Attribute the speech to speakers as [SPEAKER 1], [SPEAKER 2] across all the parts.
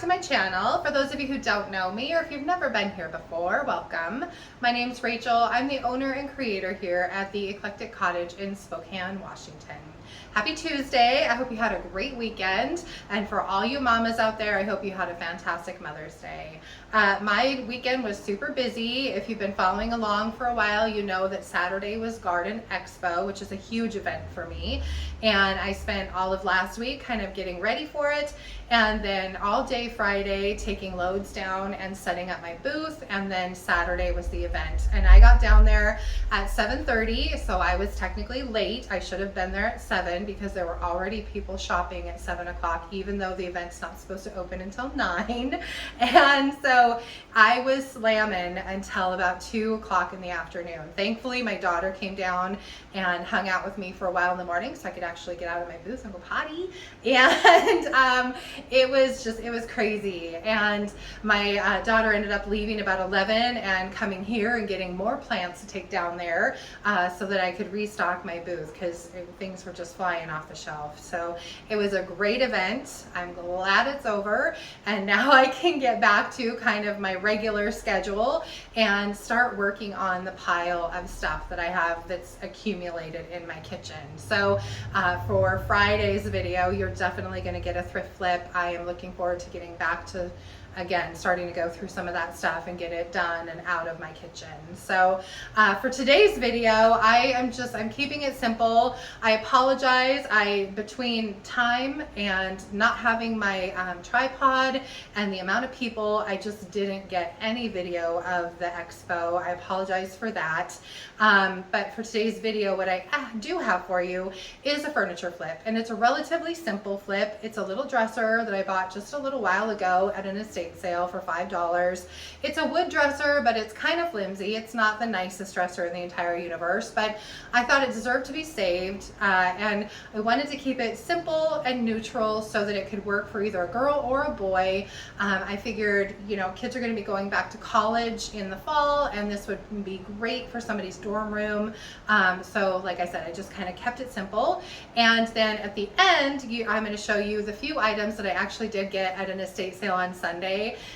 [SPEAKER 1] to my channel. For those of you who don't know me, or if you've never been here before, welcome. My name's Rachel. I'm the owner and creator here at the Eclectic Cottage in Spokane, Washington. Happy Tuesday. I hope you had a great weekend. And for all you mamas out there, I hope you had a fantastic Mother's Day. My weekend was super busy. If you've been following along for a while, you know that Saturday was Garden Expo, which is a huge event for me. And I spent all of last week kind of getting ready for it. And then all day Friday taking loads down and setting up my booth. And then Saturday was the event. And I got down there at 7:30, so I was technically late. I should have been there at 7 because there were already people shopping at 7 o'clock, even though the event's not supposed to open until 9. And so I was slamming until about 2 o'clock in the afternoon. Thankfully, my daughter came down and hung out with me for a while in the morning so I could actually get out of my booth and go potty. And it was crazy. And my daughter ended up leaving about 11 and coming here and getting more plants to take down there so that I could restock my booth because things were just flying off the shelf. So it was a great event. I'm glad it's over, and now I can get back to kind of my regular schedule and start working on the pile of stuff that I have that's accumulated in my kitchen. So for Friday's video, you're definitely going to get a thrift flip. I am looking forward to getting back to, again, starting to go through some of that stuff and get it done and out of my kitchen. So for today's video, I'm keeping it simple. I apologize. Between time and not having my tripod and the amount of people, I just didn't get any video of the expo. I apologize for that. But for today's video, what I do have for you is a furniture flip, and it's a relatively simple flip. It's a little dresser that I bought just a little while ago at an estate sale for $5. It's a wood dresser, but it's kind of flimsy. It's not the nicest dresser in the entire universe, but I thought it deserved to be saved, and I wanted to keep it simple and neutral so that it could work for either a girl or a boy. I figured, you know, kids are going to be going back to college in the fall, and this would be great for somebody's dorm room. So like I said, I just kind of kept it simple. And then at the end, I'm going to show you the few items that I actually did get at an estate sale on Sunday.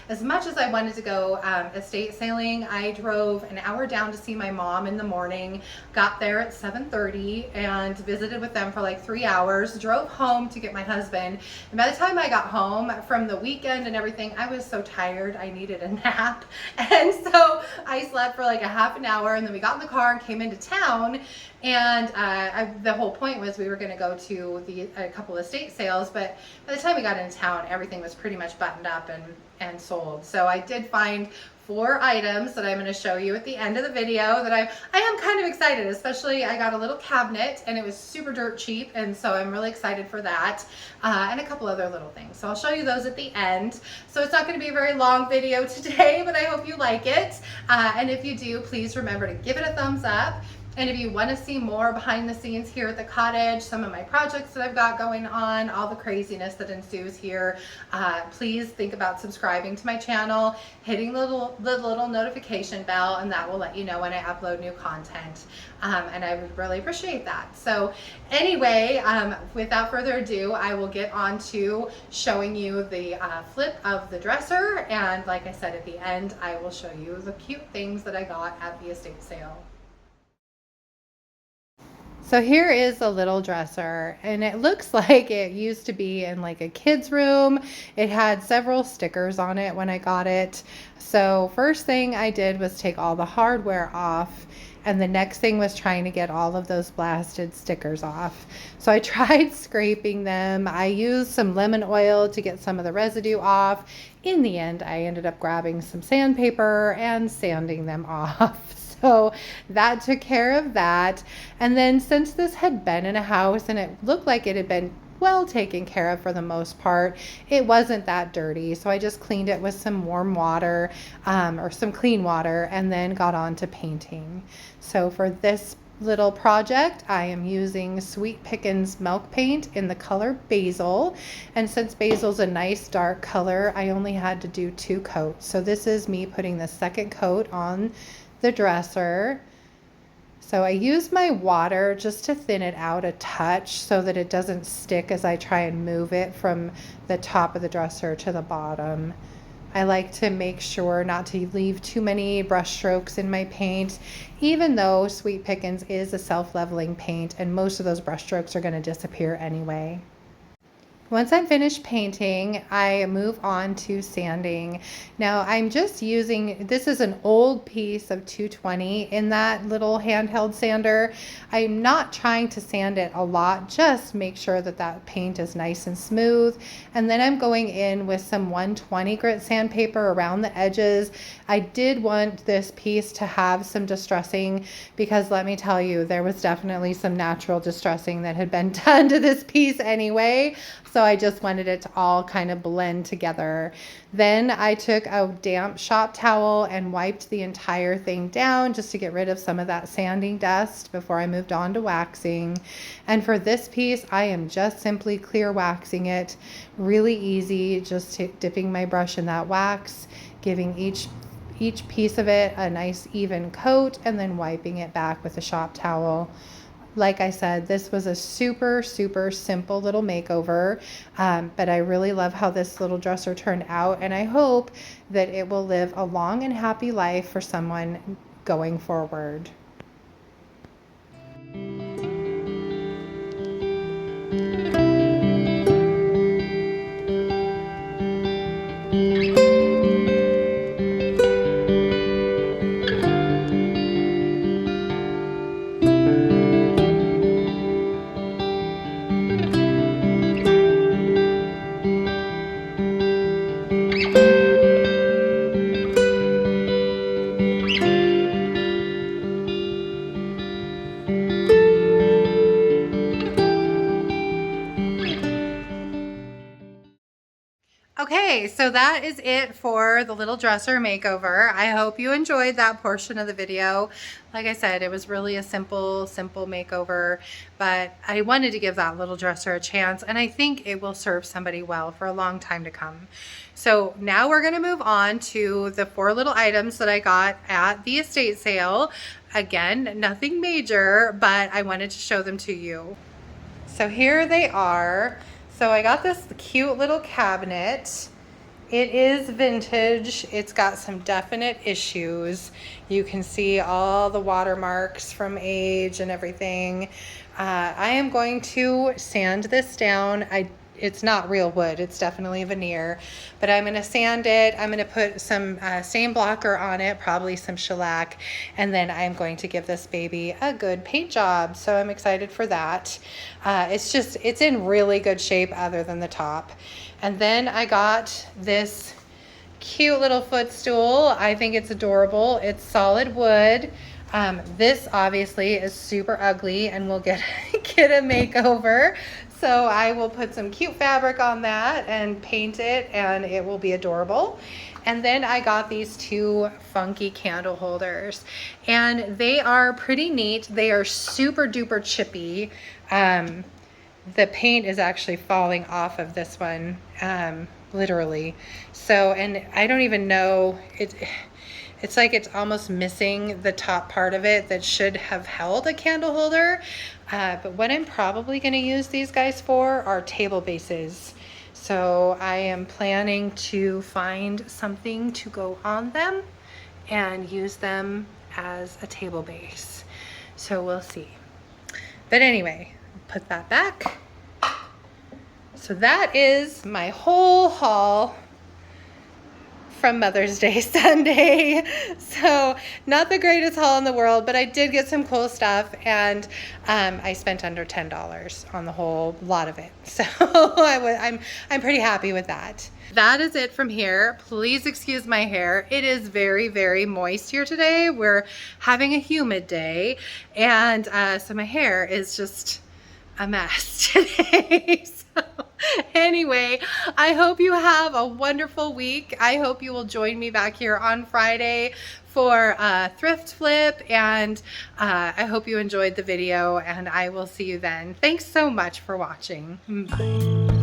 [SPEAKER 1] As much as I wanted to go estate sailing, I drove an hour down to see my mom in the morning, got there at 7:30 and visited with them for like 3 hours, drove home to get my husband. And by the time I got home from the weekend and everything, I was so tired, I needed a nap. And so I slept for like a half an hour, and then we got in the car and came into town. And the whole point was we were going to go to a couple of estate sales, but by the time we got into town, everything was pretty much buttoned up and sold. So I did find 4 items that I'm going to show you at the end of the video that I am kind of excited, especially I got a little cabinet and it was super dirt cheap, and so I'm really excited for that, and a couple other little things. So I'll show you those at the end. So it's not going to be a very long video today, but I hope you like it, and if you do, please remember to give it a thumbs up. And if you want to see more behind the scenes here at the cottage, some of my projects that I've got going on, all the craziness that ensues here, please think about subscribing to my channel, hitting the little notification bell, and that will let you know when I upload new content. And I would really appreciate that. So anyway, without further ado, I will get on to showing you the flip of the dresser. And like I said, at the end, I will show you the cute things that I got at the estate sale. So here is a little dresser, and it looks like it used to be in like a kid's room. It had several stickers on it when I got it. So first thing I did was take all the hardware off, and the next thing was trying to get all of those blasted stickers off. So I tried scraping them. I used some lemon oil to get some of the residue off. In the end, I ended up grabbing some sandpaper and sanding them off. So that took care of that. And then since this had been in a house and it looked like it had been well taken care of for the most part, it wasn't that dirty. So I just cleaned it with some warm water or some clean water, and then got on to painting. So for this little project, I am using Sweet Pickins milk paint in the color Basil. And since Basil's a nice dark color, I only had to do 2 coats. So this is me putting the second coat on the dresser. So I use my water just to thin it out a touch so that it doesn't stick as I try and move it from the top of the dresser to the bottom. I like to make sure not to leave too many brush strokes in my paint, even though Sweet Pickins is a self-leveling paint and most of those brush strokes are going to disappear anyway. Once I'm finished painting, I move on to sanding. Now I'm just using, this is an old piece of 220 in that little handheld sander. I'm not trying to sand it a lot, just make sure that that paint is nice and smooth. And then I'm going in with some 120 grit sandpaper around the edges. I did want this piece to have some distressing because let me tell you, there was definitely some natural distressing that had been done to this piece anyway. So I just wanted it to all kind of blend together. Then I took a damp shop towel and wiped the entire thing down just to get rid of some of that sanding dust before I moved on to waxing. And for this piece, I am just simply clear waxing it. Really easy, just dipping my brush in that wax, giving each piece of it a nice even coat, and then wiping it back with a shop towel. Like I said, this was a super, super simple little makeover, but I really love how this little dresser turned out, and I hope that it will live a long and happy life for someone going forward. Okay, so that is it for the little dresser makeover. I hope you enjoyed that portion of the video. Like I said, it was really a simple makeover, but I wanted to give that little dresser a chance, and I think it will serve somebody well for a long time to come. So now we're gonna move on to the 4 little items that I got at the estate sale. Again, nothing major, but I wanted to show them to you. So here they are. So I got this cute little cabinet. It is vintage. It's got some definite issues. You can see all the watermarks from age and everything. I am going to sand this down. It's not real wood, it's definitely veneer, but I'm going to sand it. I'm going to put some stain blocker on it, probably some shellac, and then I'm going to give this baby a good paint job. So I'm excited for that. It's in really good shape other than the top. And then I got this cute little footstool. I think it's adorable. It's solid wood. This obviously is super ugly and will get a makeover. So I will put some cute fabric on that and paint it, and it will be adorable. And then I got these 2 funky candle holders, and they are pretty neat. They are super duper chippy. The paint is actually falling off of this one, literally. So, and I don't even know, it's like it's almost missing the top part of it that should have held a candle holder. But what I'm probably going to use these guys for are table bases. So I am planning to find something to go on them and use them as a table base. So we'll see. But anyway, put that back. So that is my whole haul from Mother's Day Sunday. So not the greatest haul in the world, but I did get some cool stuff, and I spent under $10 on the whole lot of it. So I'm pretty happy with that. That is it from here. Please excuse my hair. It is very, very moist here today. We're having a humid day, and so my hair is just a mess today. So anyway, I hope you have a wonderful week. I hope you will join me back here on Friday for a thrift flip, and I hope you enjoyed the video, and I will see you then. Thanks so much for watching. Bye.